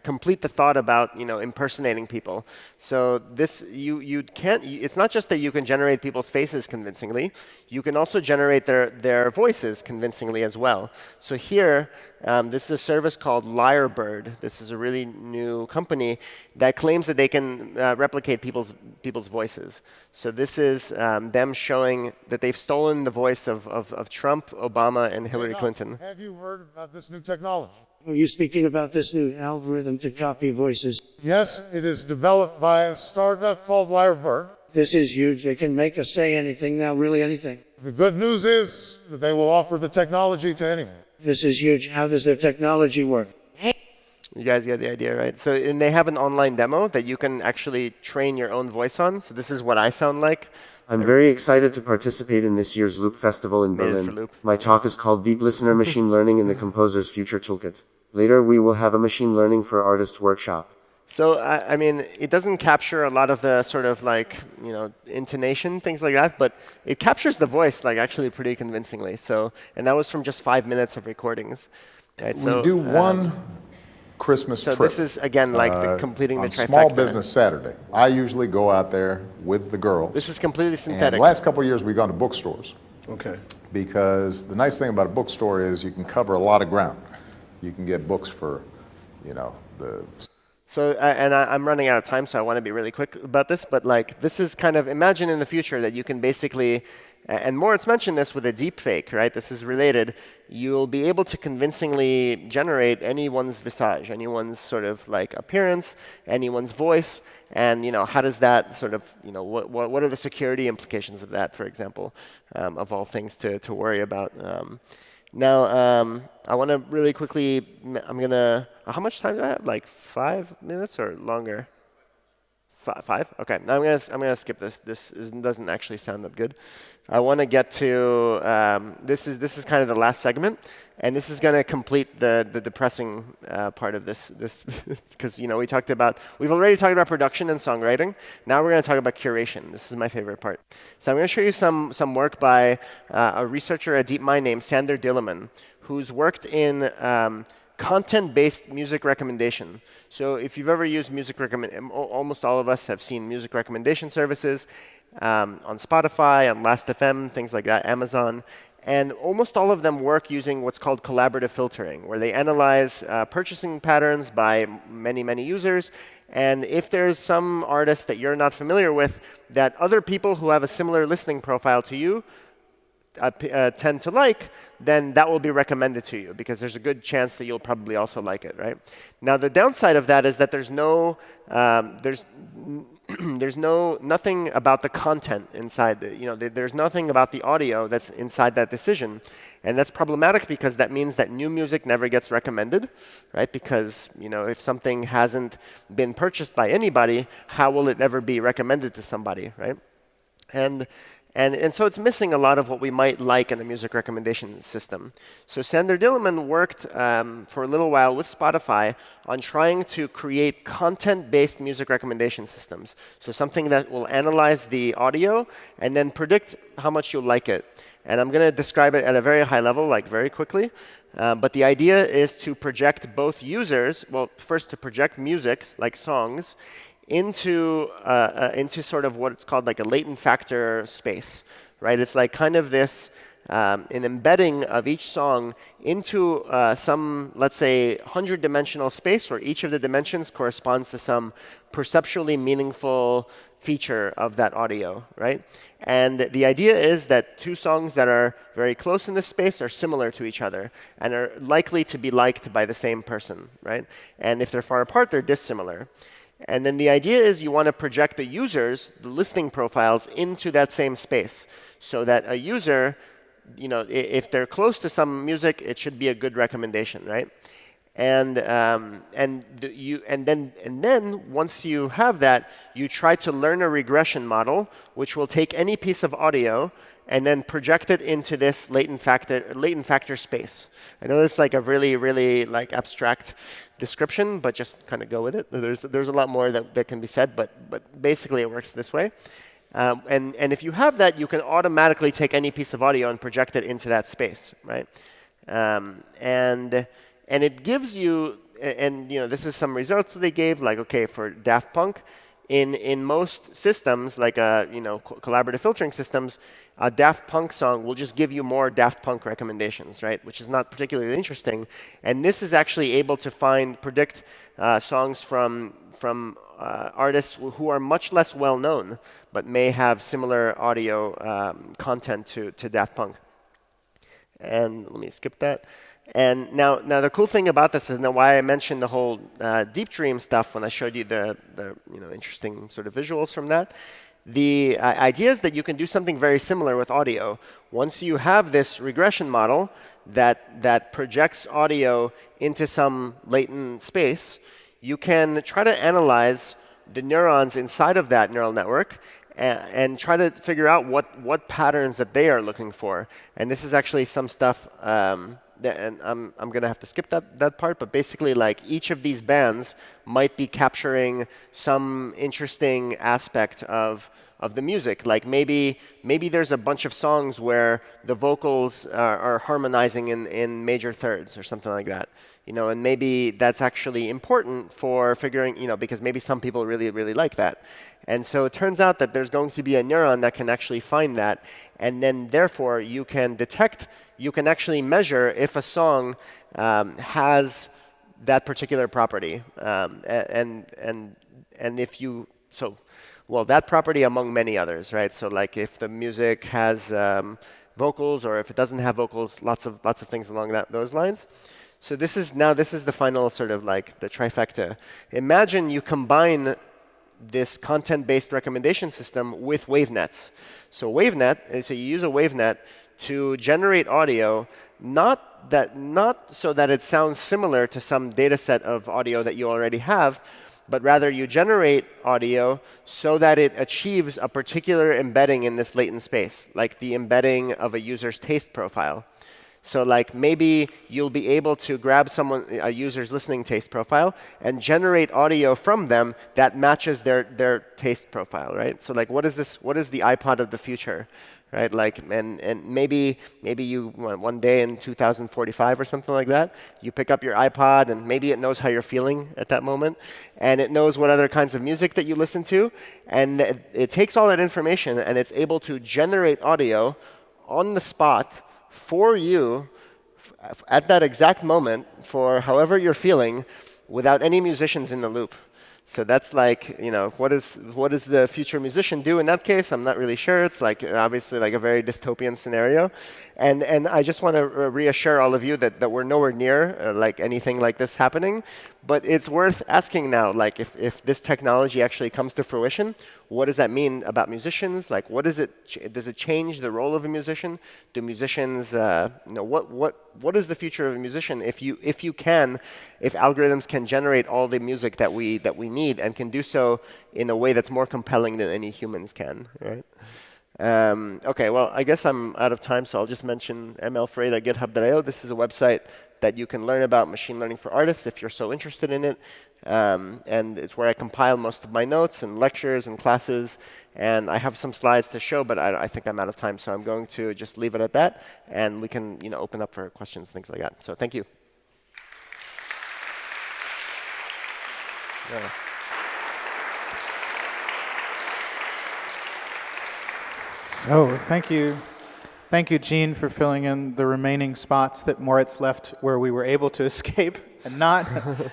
complete the thought about impersonating people. So this you can't. It's not just that you can generate people's faces convincingly. You can also generate their voices convincingly as well. So here, this is a service called Lyrebird. This is a really new company that claims that they can replicate people's voices. So this is them showing that they've stolen the voice of Trump, Obama, and Hillary Clinton. Have you heard about this new technology? Are you speaking about this new algorithm to copy voices? Yes, it is developed by a startup called Lyrebird. This is huge. They can make us say anything now, really anything. The good news is that they will offer the technology to anyone. This is huge. How does their technology work? You guys get the idea, right? So, and they have an online demo that you can actually train your own voice on. So this is what I sound like. I'm very excited to participate in this year's Loop Festival in Berlin. My talk is called Deep Listener Machine Learning in the Composer's Future Toolkit. Later, we will have a machine learning for artists workshop. So, I mean, it doesn't capture a lot of the sort of intonation, things like that, but it captures the voice actually pretty convincingly. So, and that was from just 5 minutes of recordings. Right? We do one Christmas trip. So this is, again, completing the trifecta. On Small Business Saturday. I usually go out there with the girls. This is completely synthetic. And the last couple of years, we've gone to bookstores. Okay. Because the nice thing about a bookstore is you can cover a lot of ground. You can get books for, the... So, and I'm running out of time, so I want to be really quick about this. But this is kind of, imagine in the future that you can basically, and Moritz mentioned this with a deep fake, right? This is related. You'll be able to convincingly generate anyone's visage, anyone's sort of appearance, anyone's voice, and how does that sort of, what are the security implications of that, for example, of all things to worry about. Now, I want to really quickly, how much time do I have? 5 minutes or longer? 5? Okay, now I'm gonna skip this. This doesn't actually sound that good. I want to get to, this is kind of the last segment, and this is going to complete the depressing part of this because we've already talked about production and songwriting. Now we're going to talk about curation. This is my favorite part. So I'm going to show you some work by a researcher at DeepMind named Sander Dillerman, who's worked in content-based music recommendation. So if you've ever used almost all of us have seen music recommendation services on Spotify, on Last.fm, things like that, Amazon. And almost all of them work using what's called collaborative filtering, where they analyze purchasing patterns by many, many users. And if there's some artist that you're not familiar with that other people who have a similar listening profile to you tend to like, then that will be recommended to you because there's a good chance that you'll probably also like it, right? Now, the downside of that is that there's nothing about the content inside. There's nothing about the audio that's inside that decision, and that's problematic because that means that new music never gets recommended, right? Because if something hasn't been purchased by anybody, how will it ever be recommended to somebody, right? And so it's missing a lot of what we might like in the music recommendation system. So Sander Dillerman worked for a little while with Spotify on trying to create content-based music recommendation systems. So something that will analyze the audio and then predict how much you'll like it. And I'm going to describe it at a very high level, very quickly. But the idea is to project both users, well, first to project music, like songs, into sort of what's called a latent factor space, right? It's kind of this an embedding of each song into some, let's say, 100-dimensional space where each of the dimensions corresponds to some perceptually meaningful feature of that audio, right? And the idea is that two songs that are very close in this space are similar to each other and are likely to be liked by the same person, right? And if they're far apart, they're dissimilar. And then the idea is you want to project the users, the listening profiles, into that same space so that a user, if they're close to some music, it should be a good recommendation, right? then once you have that, you try to learn a regression model, which will take any piece of audio and then project it into this latent factor space. I know it's like a really, really like abstract description, but just kind of go with it. There's a lot more that can be said, but basically it works this way. And if you have that, you can automatically take any piece of audio and project it into that space, right? And it gives you, and this is some results that they gave, like okay, for Daft Punk, in most systems, like collaborative filtering systems, a Daft Punk song will just give you more Daft Punk recommendations, right? Which is not particularly interesting. And this is actually able to predict songs from artists who are much less well known, but may have similar audio content to Daft Punk. And let me skip that. And now the cool thing about this is now why I mentioned the whole Deep Dream stuff when I showed you the interesting sort of visuals from that. The idea is that you can do something very similar with audio. Once you have this regression model that projects audio into some latent space, you can try to analyze the neurons inside of that neural network and try to figure out what patterns that they are looking for. And this is actually some stuff, and I'm going to have to skip that part, but basically like each of these bands might be capturing some interesting aspect of the music. Like maybe there's a bunch of songs where the vocals are harmonizing in major thirds or something like that. And maybe that's actually important for figuring, because maybe some people really, really like that. And so it turns out that there's going to be a neuron that can actually find that. And then therefore you can actually measure if a song has that particular property. Well, that property among many others, right? So like if the music has vocals or if it doesn't have vocals, lots of things along those lines. So this is the final sort of like the trifecta. Imagine you combine this content-based recommendation system with wavenets. So you use a wavenet to generate audio, not so that it sounds similar to some data set of audio that you already have, but rather you generate audio so that it achieves a particular embedding in this latent space, like the embedding of a user's taste profile. So like maybe you'll be able to grab a user's listening taste profile and generate audio from them that matches their taste profile, right? So like what is the iPod of the future? Right, like, and maybe you one day in 2045 or something like that, you pick up your iPod and maybe it knows how you're feeling at that moment, and it knows what other kinds of music that you listen to, and it takes all that information and it's able to generate audio on the spot for you at that exact moment for however you're feeling, without any musicians in the loop. So that's like, what does the future musician do in that case? I'm not really sure. It's like obviously like a very dystopian scenario. And I just want to reassure all of you that we're nowhere near like anything like this happening. But it's worth asking now, like if this technology actually comes to fruition, what does that mean about musicians? Like does it change the role of a musician? Do musicians, what is the future of a musician if algorithms can generate all the music that we need and can do so in a way that's more compelling than any humans can, right? Okay, well, I guess I'm out of time, so I'll just mention mlfreire.github.io. This is a website that you can learn about machine learning for artists if you're so interested in it. And it's where I compile most of my notes and lectures and classes. And I have some slides to show, but I think I'm out of time, so I'm going to just leave it at that. And we can open up for questions, things like that. So thank you. Yeah. So thank you, Gene, for filling in the remaining spots that Moritz left where we were able to escape and not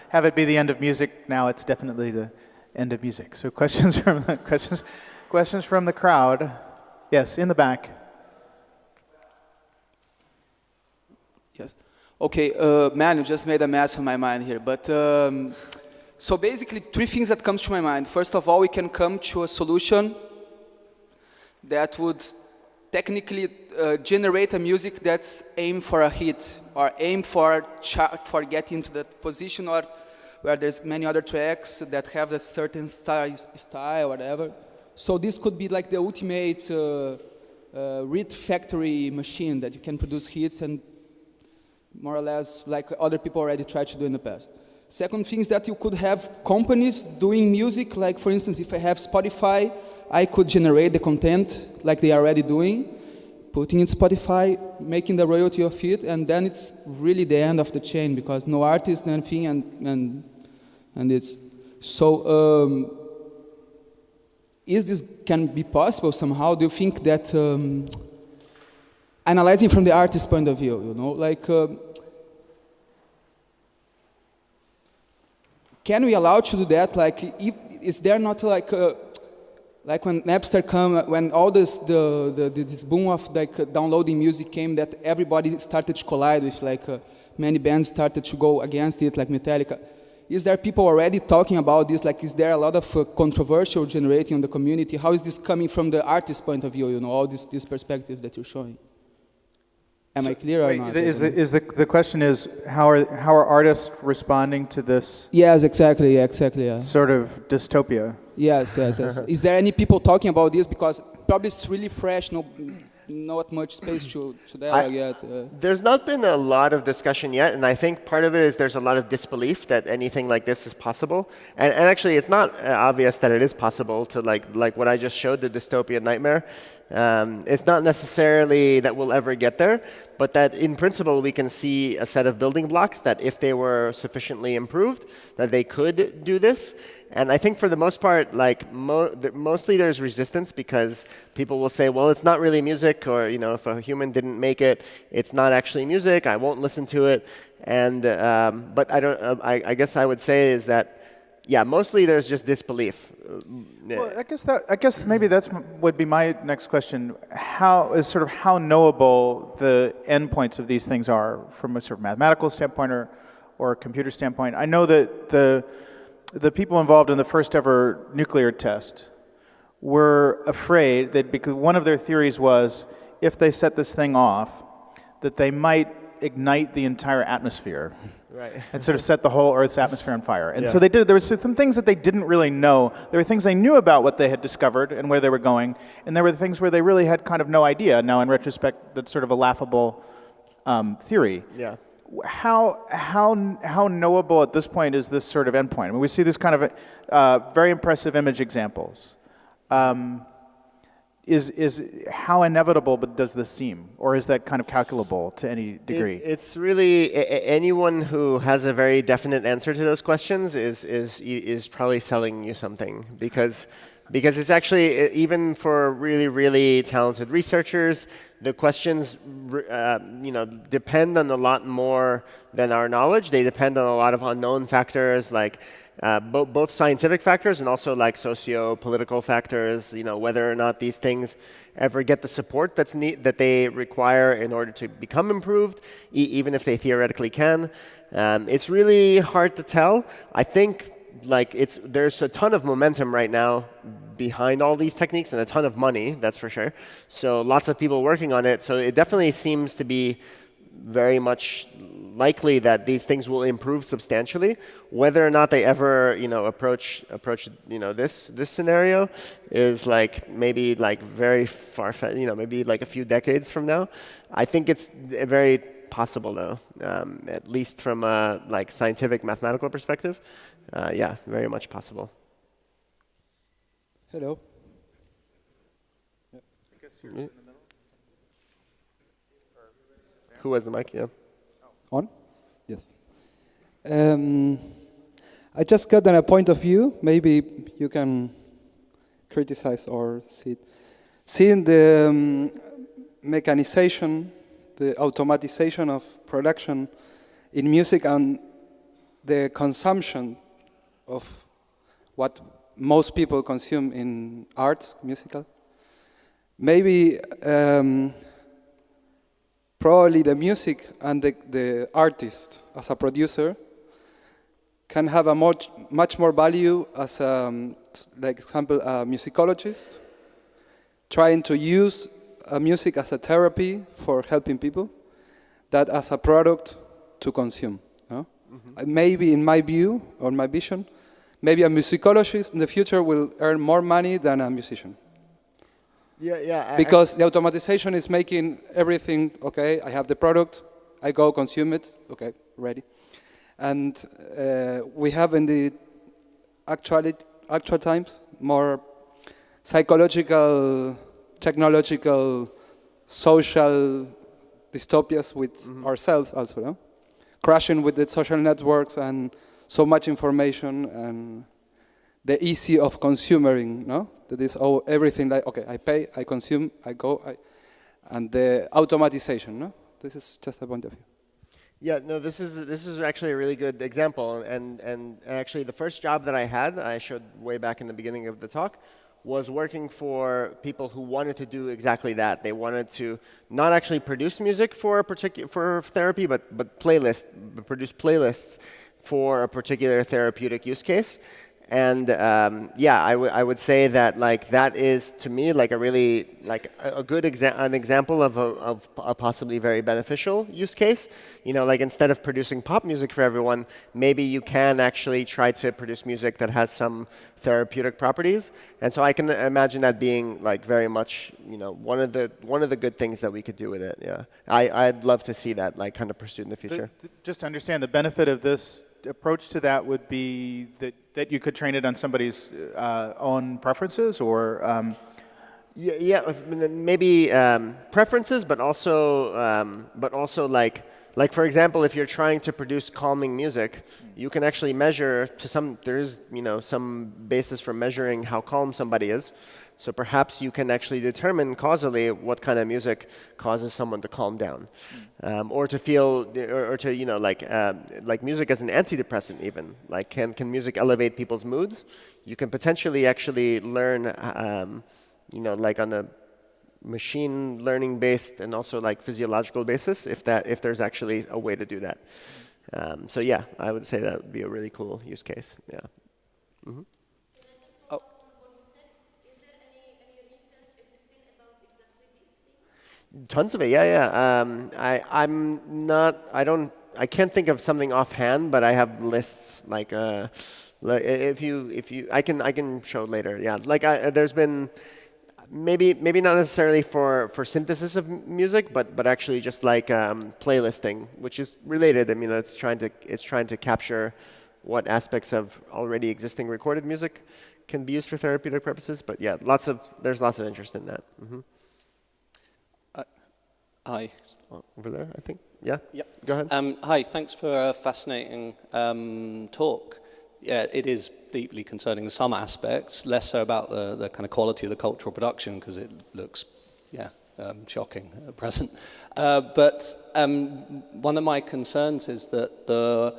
have it be the end of music. Now it's definitely the end of music. So questions from the crowd. Yes, in the back. Yes. Okay, man, you just made a mess of my mind here. But so basically, three things that comes to my mind. First of all, we can come to a solution that would technically generate a music that's aimed for a hit or aimed for getting into that position, or where there's many other tracks that have a certain style, whatever. So this could be like the ultimate hit factory machine that you can produce hits and more or less like other people already tried to do in the past. Second thing is that you could have companies doing music, like for instance, if I have Spotify, I could generate the content like they are already doing, putting in Spotify, making the royalty of it, and then it's really the end of the chain because no artist, nothing, and it's so. Is this can be possible somehow? Do you think that analyzing from the artist's point of view, like can we allow to do that? Like, is there not like when Napster came, when all this boom of like downloading music came, that everybody started to collide with, like many bands started to go against it, like Metallica. Is there people already talking about this? Like, is there a lot of controversial generating in the community? How is this coming from the artist's point of view? All these perspectives that you're showing. Am I clear or not? The question is how are artists responding to this? Yes, exactly. Yeah. Sort of dystopia. Yes. Is there any people talking about this? Because probably it's really fresh. Not much space to dialogue yet. There's not been a lot of discussion yet, and I think part of it is there's a lot of disbelief that anything like this is possible. And actually, it's not obvious that it is possible to like what I just showed, the Dystopia nightmare. It's not necessarily that we'll ever get there, but that in principle we can see a set of building blocks that if they were sufficiently improved, that they could do this. And I think for the most part, like mostly there's resistance because people will say, well, it's not really music, or if a human didn't make it, it's not actually music. I won't listen to it. And but I don't. I guess I would say is that, yeah, mostly there's just disbelief. Well, I guess maybe would be my next question. How knowable the endpoints of these things are from a sort of mathematical standpoint or a computer standpoint. I know that the people involved in the first ever nuclear test were afraid that because one of their theories was if they set this thing off, that they might ignite the entire atmosphere. Right. And sort of set the whole Earth's atmosphere on fire. And so they did. There were some things that they didn't really know. There were things they knew about what they had discovered and where they were going. And there were things where they really had kind of no idea. Now, in retrospect, that's sort of a laughable theory. Yeah. How knowable at this point is this sort of endpoint? I mean, we see this kind of very impressive image examples. Is how inevitable does this seem, or is that kind of calculable to any degree? It's really anyone who has a very definite answer to those questions is probably selling you something because it's actually, even for really, really talented researchers, the questions depend on a lot more than our knowledge. They depend on a lot of unknown factors, like both scientific factors and also like socio-political factors, whether or not these things ever get the support that they require in order to become improved, even if they theoretically can. It's really hard to tell. I think there's a ton of momentum right now behind all these techniques and a ton of money, that's for sure. So lots of people working on it. So it definitely seems to be very much likely that these things will improve substantially. Whether or not they ever, approach this scenario is maybe very far, maybe a few decades from now. I think it's very possible though, at least from a scientific mathematical perspective. Yeah, very much possible. Hello. I guess you're in the middle. Who has the mic? Yeah. On? Yes. I just got a point of view. Maybe you can criticize or see it. Seeing the mechanization, the automatization of production in music and the consumption of what most people consume in arts, musical, maybe probably the music and the artist as a producer can have a much more value as, like example, a musicologist trying to use music as a therapy for helping people, that as a product to consume. No? Maybe in my view or my vision, maybe a musicologist in the future will earn more money than a musician. Yeah. Because the automatization is making everything, okay, I have the product, I go consume it, okay, ready. And we have in the actual times more psychological, technological, social dystopias with ourselves also, no? Crashing with the social networks and so much information and the easy of consuming, no? That is everything like, okay, I pay, I consume, I go, and the automatization, no? This is just a point of view. Yeah, no, this is actually a really good example, and actually the first job that I had, I showed way back in the beginning of the talk, was working for people who wanted to do exactly that. They wanted to not actually produce music for therapy, but produce playlists for a particular therapeutic use case. And yeah, I would say that like that is to me like a really like a good example of a possibly very beneficial use case. You know, like instead of producing pop music for everyone, maybe you can actually try to produce music that has some therapeutic properties. And so I can imagine that being like very much, you know, one of the good things that we could do with it. Yeah, I'd love to see that like kind of pursued in the future. Just to understand, the benefit of this approach to that would be that you could train it on somebody's own preferences, or yeah, maybe preferences, but also like for example, if you're trying to produce calming music, you can actually measure there is some basis for measuring how calm somebody is. So perhaps you can actually determine causally what kind of music causes someone to calm down, or to feel, or to like music as an antidepressant even. Like can music elevate people's moods? You can potentially actually learn, like on a machine learning based and also like physiological basis if there's actually a way to do that. So yeah, I would say that would be a really cool use case. Yeah. Mm-hmm. Tons of it, yeah. I can't think of something offhand, but I have lists like if you I can show later. Yeah, like there's been maybe not necessarily for synthesis of music, but actually just like playlisting, which is related. I mean, it's trying to capture what aspects of already existing recorded music can be used for therapeutic purposes. But yeah, there's lots of interest in that. Mm-hmm. Hi. Over there, I think. Yeah? Yep. Go ahead. Hi, thanks for a fascinating talk. Yeah, it is deeply concerning in some aspects, less so about the kind of quality of the cultural production, because it looks, shocking at present. But one of my concerns is that the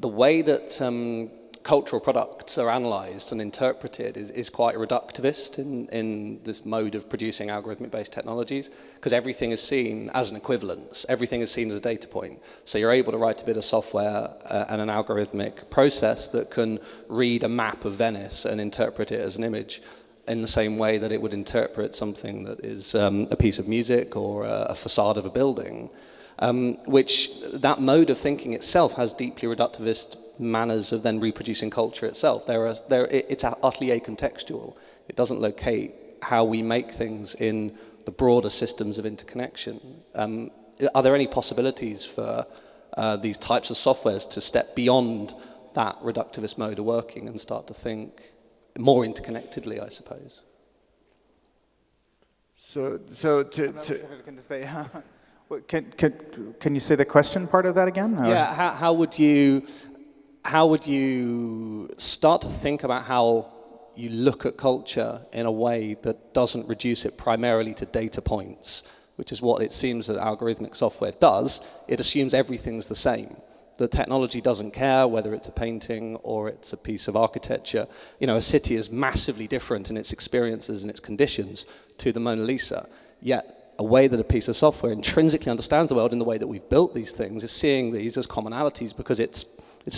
way that cultural products are analysed and interpreted is quite reductivist in this mode of producing algorithmic-based technologies, because everything is seen as an equivalence. Everything is seen as a data point. So you're able to write a bit of software and an algorithmic process that can read a map of Venice and interpret it as an image in the same way that it would interpret something that is a piece of music or a facade of a building, which that mode of thinking itself has deeply reductivist manners of then reproducing culture itself. It's utterly acontextual. It doesn't locate how we make things in the broader systems of interconnection. Are there any possibilities for these types of softwares to step beyond that reductivist mode of working and start to think more interconnectedly, I suppose? So can you say the question part of that again? Or? Yeah, how would you start to think about how you look at culture in a way that doesn't reduce it primarily to data points, which is what it seems that algorithmic software does. It assumes everything's the same. The technology doesn't care whether it's a painting or it's a piece of architecture. You know, a city is massively different in its experiences and its conditions to the Mona Lisa. Yet a way that a piece of software intrinsically understands the world in the way that we've built these things is seeing these as commonalities because it's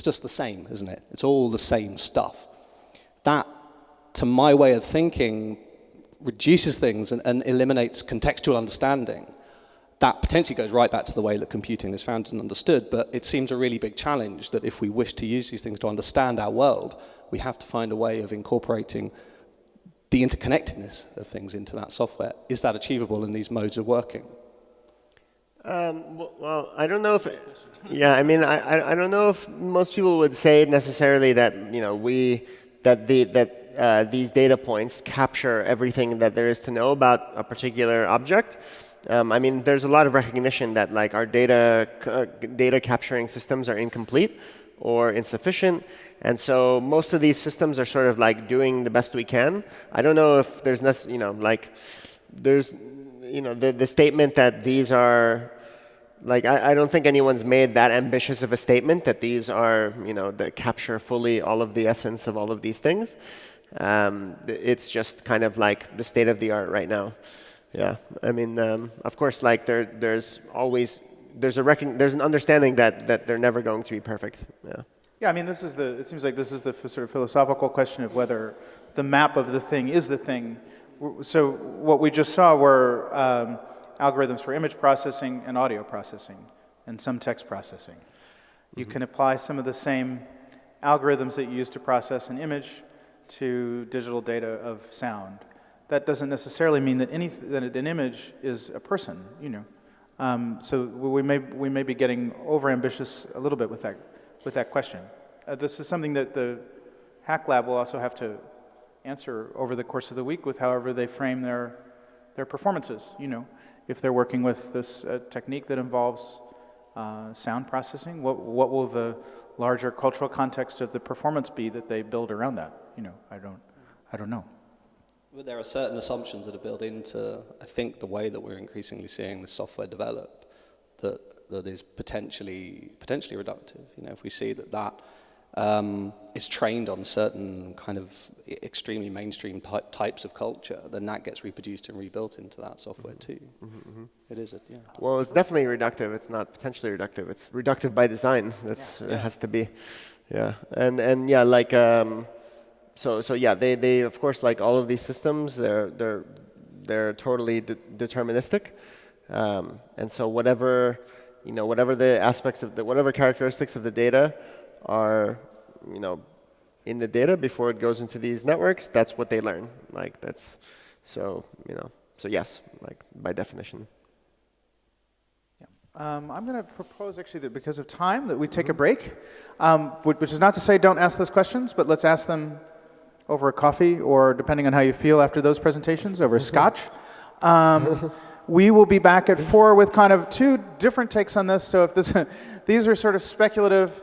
just the same, isn't it? It's all the same stuff. That, to my way of thinking, reduces things and eliminates contextual understanding, that potentially goes right back to the way that computing is found and understood. But it seems a really big challenge that if we wish to use these things to understand our world, we have to find a way of incorporating the interconnectedness of things into that software. Is that achievable in these modes of working? Well, I don't know if, yeah, I mean, I don't know if most people would say necessarily that, you know, these data points capture everything that there is to know about a particular object. I mean, there's a lot of recognition that like our data capturing systems are incomplete or insufficient, and so most of these systems are sort of like doing the best we can. I don't know if there's the statement that these are like I don't think anyone's made that ambitious of a statement that these are, you know, that capture fully all of the essence of all of these things. It's just kind of like the state of the art right now. Yeah, I mean, of course, like there's an understanding that they're never going to be perfect. Yeah. Yeah, I mean, it seems like this is the sort of philosophical question of whether the map of the thing is the thing. So what we just saw were algorithms for image processing and audio processing and some text processing. You can apply some of the same algorithms that you use to process an image to digital data of sound. That doesn't necessarily mean that an image is a person, you know. So we may be getting overambitious a little bit with that question. This is something that the Hacklab will also have to answer over the course of the week with however they frame their performances. You know, if they're working with this technique that involves sound processing, what will the larger cultural context of the performance be that they build around that? You know, I don't know. But there are certain assumptions that are built into, I think, the way that we're increasingly seeing the software develop that is potentially reductive. You know, if we see that is trained on certain kind of extremely mainstream types of culture, then that gets reproduced and rebuilt into that software too. It is, yeah. Well, it's definitely reductive. It's not potentially reductive. It's reductive by design. It has to be. Yeah, and yeah, like. So yeah, they of course, like all of these systems, they're totally deterministic, and so whatever the aspects of whatever characteristics of the data are, you know, in the data before it goes into these networks, that's what they learn. Like that's so, you know, so yes, like by definition. I'm going to propose actually that because of time that we take a break, which is not to say don't ask those questions, but let's ask them over a coffee, or depending on how you feel after those presentations, over scotch. We will be back at 4 with kind of 2 different takes on this. So if these are sort of speculative,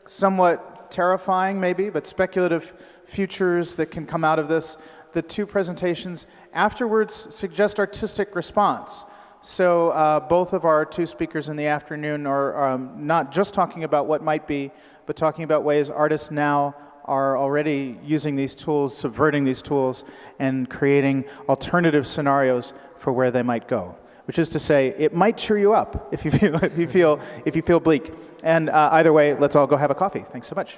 somewhat terrifying maybe, but speculative futures that can come out of this. The 2 presentations afterwards suggest artistic response. So both of our 2 speakers in the afternoon are not just talking about what might be, but talking about ways artists now are already using these tools, subverting these tools, and creating alternative scenarios for where they might go. Which is to say, it might cheer you up if you feel bleak. And either way, let's all go have a coffee. Thanks so much.